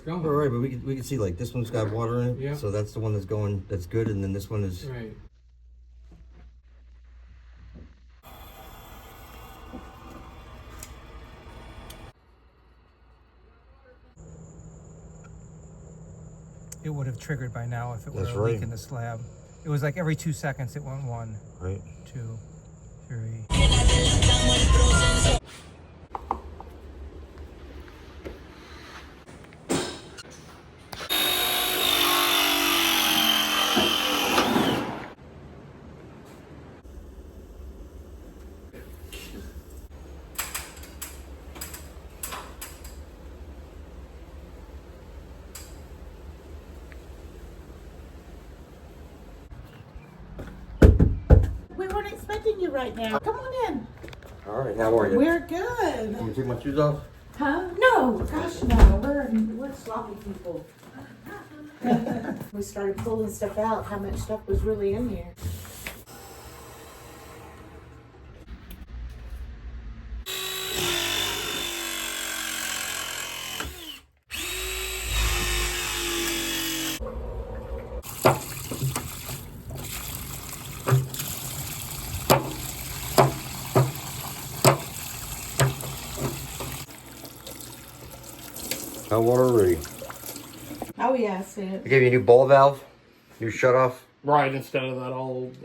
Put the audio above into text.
All right, but we can see like this one's got water in it. Yeah. So that's the one that's going, that's good, and then this one is. Right. It would have triggered by now if it were That's a right. leak in the slab. It was like every 2 seconds it went 1, Right. 2, 3. We weren't expecting you right now. Come on in. All right, how are you? We're good. Can you take my shoes off? Huh? No, gosh, no. We're sloppy people. We started pulling stuff out. How much stuff was really in here? Hot water ready. Oh yeah, I see it. I gave you a new ball valve, new shut off. Right, instead of that old